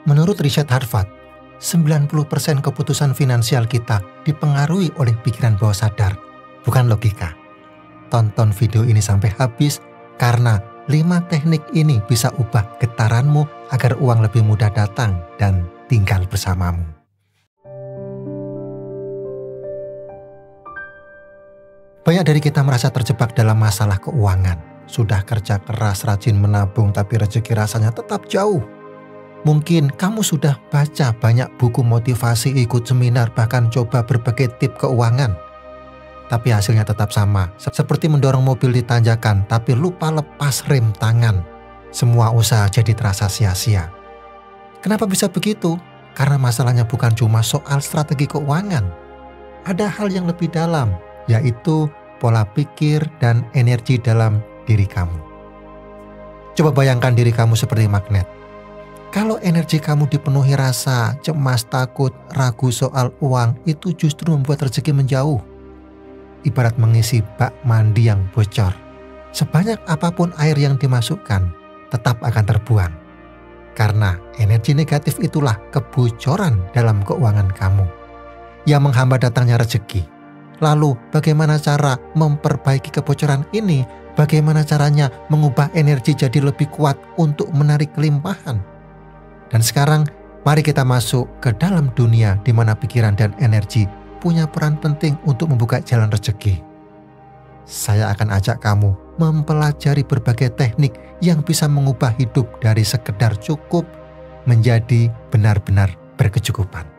Menurut riset Harvard, 90% keputusan finansial kita dipengaruhi oleh pikiran bawah sadar, bukan logika. Tonton video ini sampai habis karena 5 teknik ini bisa ubah getaranmu agar uang lebih mudah datang dan tinggal bersamamu. Banyak dari kita merasa terjebak dalam masalah keuangan. Sudah kerja keras, rajin menabung, tapi rezeki rasanya tetap jauh. Mungkin kamu sudah baca banyak buku motivasi, ikut seminar, bahkan coba berbagai tip keuangan. Tapi hasilnya tetap sama, seperti mendorong mobil di tanjakan, tapi lupa lepas rem tangan. Semua usaha jadi terasa sia-sia. Kenapa bisa begitu? Karena masalahnya bukan cuma soal strategi keuangan. Ada hal yang lebih dalam, yaitu pola pikir dan energi dalam diri kamu. Coba bayangkan diri kamu seperti magnet. Kalau energi kamu dipenuhi rasa cemas, takut, ragu soal uang, itu justru membuat rezeki menjauh. Ibarat mengisi bak mandi yang bocor. Sebanyak apapun air yang dimasukkan, tetap akan terbuang. Karena energi negatif itulah kebocoran dalam keuangan kamu yang menghambat datangnya rezeki. Lalu bagaimana cara memperbaiki kebocoran ini? Bagaimana caranya mengubah energi jadi lebih kuat untuk menarik kelimpahan? Dan sekarang mari kita masuk ke dalam dunia di mana pikiran dan energi punya peran penting untuk membuka jalan rezeki. Saya akan ajak kamu mempelajari berbagai teknik yang bisa mengubah hidup dari sekedar cukup menjadi benar-benar berkecukupan.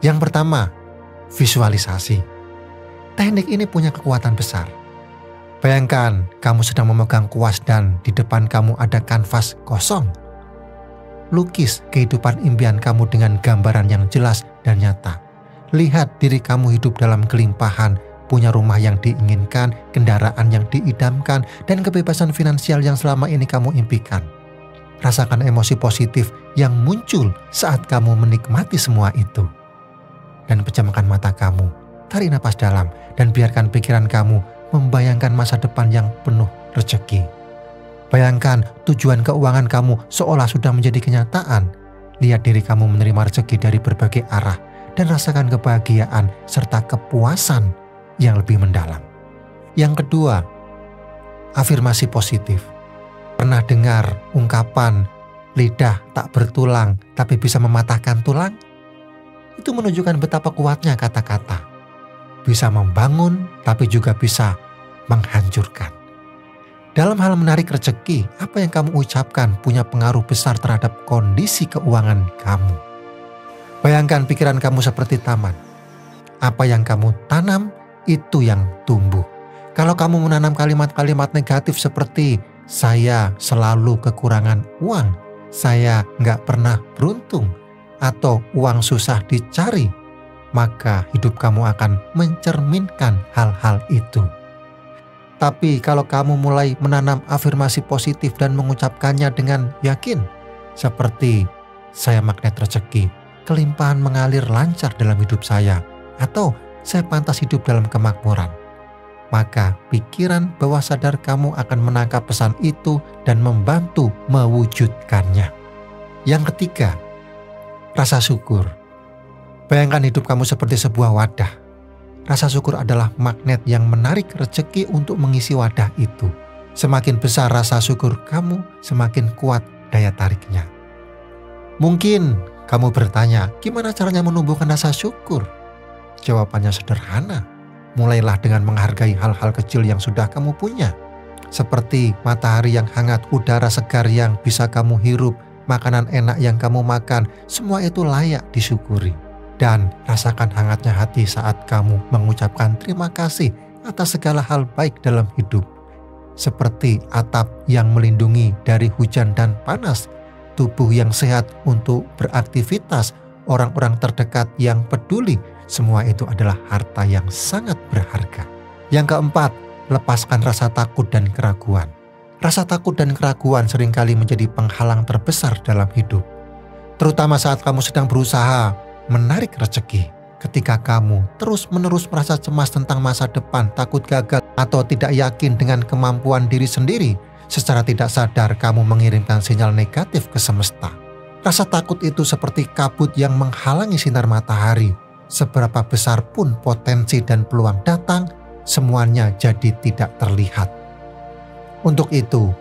Yang pertama, visualisasi. Teknik ini punya kekuatan besar. Bayangkan kamu sedang memegang kuas dan di depan kamu ada kanvas kosong. Lukis kehidupan impian kamu dengan gambaran yang jelas dan nyata. Lihat diri kamu hidup dalam kelimpahan, punya rumah yang diinginkan, kendaraan yang diidamkan, dan kebebasan finansial yang selama ini kamu impikan. Rasakan emosi positif yang muncul saat kamu menikmati semua itu. Dan pejamkan mata kamu. Tarik napas dalam dan biarkan pikiran kamu membayangkan masa depan yang penuh rezeki. Bayangkan tujuan keuangan kamu seolah sudah menjadi kenyataan. Lihat diri kamu menerima rezeki dari berbagai arah dan rasakan kebahagiaan serta kepuasan yang lebih mendalam. Yang kedua, afirmasi positif. Pernah dengar ungkapan lidah tak bertulang tapi bisa mematahkan tulang? Itu menunjukkan betapa kuatnya kata-kata. Bisa membangun, tapi juga bisa menghancurkan. Dalam hal menarik rezeki, apa yang kamu ucapkan punya pengaruh besar terhadap kondisi keuangan kamu. Bayangkan pikiran kamu seperti taman. Apa yang kamu tanam, itu yang tumbuh. Kalau kamu menanam kalimat-kalimat negatif seperti, saya selalu kekurangan uang, saya nggak pernah beruntung, atau uang susah dicari, maka hidup kamu akan mencerminkan hal-hal itu. Tapi kalau kamu mulai menanam afirmasi positif dan mengucapkannya dengan yakin, seperti saya magnet rezeki, kelimpahan mengalir lancar dalam hidup saya, atau saya pantas hidup dalam kemakmuran, maka pikiran bawah sadar kamu akan menangkap pesan itu dan membantu mewujudkannya. Yang ketiga, rasa syukur. Bayangkan hidup kamu seperti sebuah wadah. Rasa syukur adalah magnet yang menarik rezeki untuk mengisi wadah itu. Semakin besar rasa syukur kamu, semakin kuat daya tariknya. Mungkin kamu bertanya, gimana caranya menumbuhkan rasa syukur? Jawabannya sederhana. Mulailah dengan menghargai hal-hal kecil yang sudah kamu punya. Seperti matahari yang hangat, udara segar yang bisa kamu hirup, makanan enak yang kamu makan, semua itu layak disyukuri. Dan rasakan hangatnya hati saat kamu mengucapkan terima kasih atas segala hal baik dalam hidup. Seperti atap yang melindungi dari hujan dan panas, tubuh yang sehat untuk beraktivitas, orang-orang terdekat yang peduli, semua itu adalah harta yang sangat berharga. Yang keempat, lepaskan rasa takut dan keraguan. Rasa takut dan keraguan seringkali menjadi penghalang terbesar dalam hidup. Terutama saat kamu sedang berusaha menarik rezeki. Ketika kamu terus-menerus merasa cemas tentang masa depan, takut gagal, atau tidak yakin dengan kemampuan diri sendiri, secara tidak sadar kamu mengirimkan sinyal negatif ke semesta. Rasa takut itu seperti kabut yang menghalangi sinar matahari. Seberapa besar pun potensi dan peluang datang, semuanya jadi tidak terlihat. Untuk itu,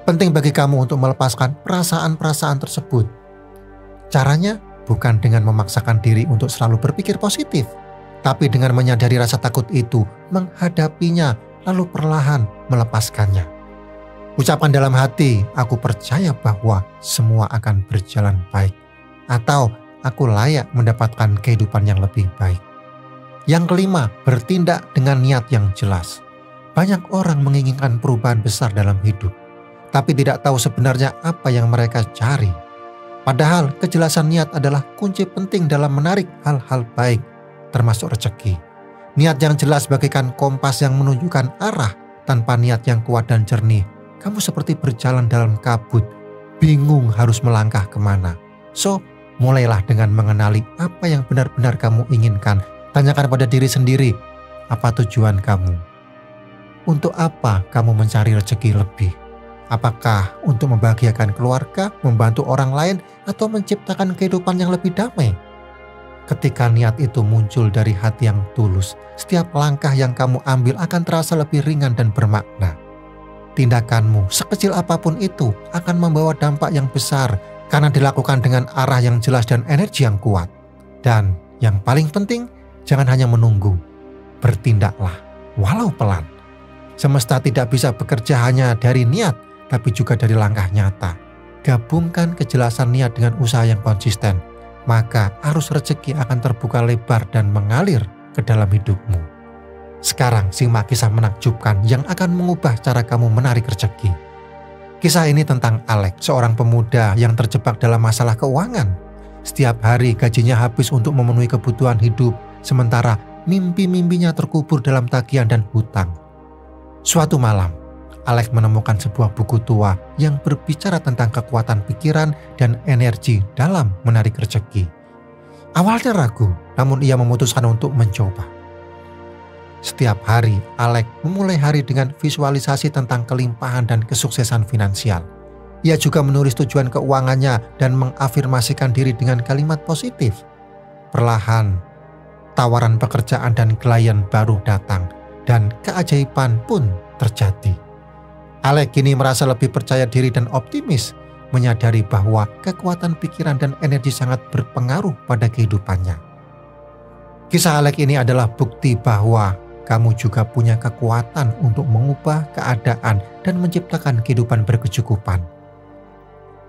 penting bagi kamu untuk melepaskan perasaan-perasaan tersebut. Caranya bukan dengan memaksakan diri untuk selalu berpikir positif, tapi dengan menyadari rasa takut itu, menghadapinya, lalu perlahan melepaskannya. Ucapan dalam hati, aku percaya bahwa semua akan berjalan baik, atau aku layak mendapatkan kehidupan yang lebih baik. Yang kelima, bertindak dengan niat yang jelas. Banyak orang menginginkan perubahan besar dalam hidup, tapi tidak tahu sebenarnya apa yang mereka cari. Padahal kejelasan niat adalah kunci penting dalam menarik hal-hal baik, termasuk rezeki. Niat yang jelas bagaikan kompas yang menunjukkan arah. Tanpa niat yang kuat dan jernih, kamu seperti berjalan dalam kabut, bingung harus melangkah kemana. So, mulailah dengan mengenali apa yang benar-benar kamu inginkan. Tanyakan pada diri sendiri, apa tujuan kamu? Untuk apa kamu mencari rezeki lebih? Apakah untuk membahagiakan keluarga, membantu orang lain, atau menciptakan kehidupan yang lebih damai? Ketika niat itu muncul dari hati yang tulus, setiap langkah yang kamu ambil akan terasa lebih ringan dan bermakna. Tindakanmu, sekecil apapun itu, akan membawa dampak yang besar karena dilakukan dengan arah yang jelas dan energi yang kuat. Dan yang paling penting, jangan hanya menunggu, bertindaklah, walau pelan. Semesta tidak bisa bekerja hanya dari niat, tapi juga dari langkah nyata. Gabungkan kejelasan niat dengan usaha yang konsisten, maka arus rezeki akan terbuka lebar dan mengalir ke dalam hidupmu. Sekarang simak kisah menakjubkan yang akan mengubah cara kamu menarik rezeki. Kisah ini tentang Alex, seorang pemuda yang terjebak dalam masalah keuangan. Setiap hari gajinya habis untuk memenuhi kebutuhan hidup, sementara mimpi-mimpinya terkubur dalam tagihan dan hutang. Suatu malam, Alex menemukan sebuah buku tua yang berbicara tentang kekuatan pikiran dan energi dalam menarik rezeki. Awalnya ragu, namun ia memutuskan untuk mencoba. Setiap hari, Alex memulai hari dengan visualisasi tentang kelimpahan dan kesuksesan finansial. Ia juga menulis tujuan keuangannya dan mengafirmasikan diri dengan kalimat positif. Perlahan, tawaran pekerjaan dan klien baru datang, dan keajaiban pun terjadi. Alex kini merasa lebih percaya diri dan optimis, menyadari bahwa kekuatan pikiran dan energi sangat berpengaruh pada kehidupannya. Kisah Alex ini adalah bukti bahwa kamu juga punya kekuatan untuk mengubah keadaan dan menciptakan kehidupan berkecukupan.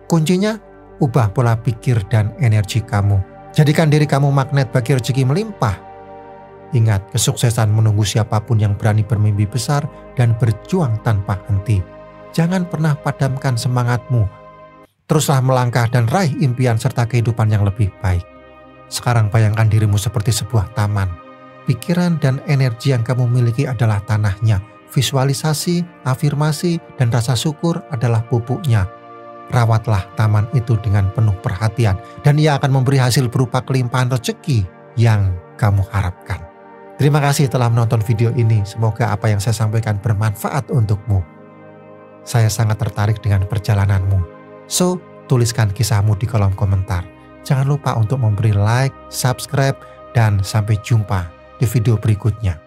Kuncinya, ubah pola pikir dan energi kamu. Jadikan diri kamu magnet bagi rezeki melimpah. Ingat, kesuksesan menunggu siapapun yang berani bermimpi besar dan berjuang tanpa henti. Jangan pernah padamkan semangatmu. Teruslah melangkah dan raih impian serta kehidupan yang lebih baik. Sekarang bayangkan dirimu seperti sebuah taman. Pikiran dan energi yang kamu miliki adalah tanahnya. Visualisasi, afirmasi, dan rasa syukur adalah pupuknya. Rawatlah taman itu dengan penuh perhatian, dan ia akan memberi hasil berupa kelimpahan rezeki yang kamu harapkan. Terima kasih telah menonton video ini. Semoga apa yang saya sampaikan bermanfaat untukmu. Saya sangat tertarik dengan perjalananmu. So, tuliskan kisahmu di kolom komentar. Jangan lupa untuk memberi like, subscribe, dan sampai jumpa di video berikutnya.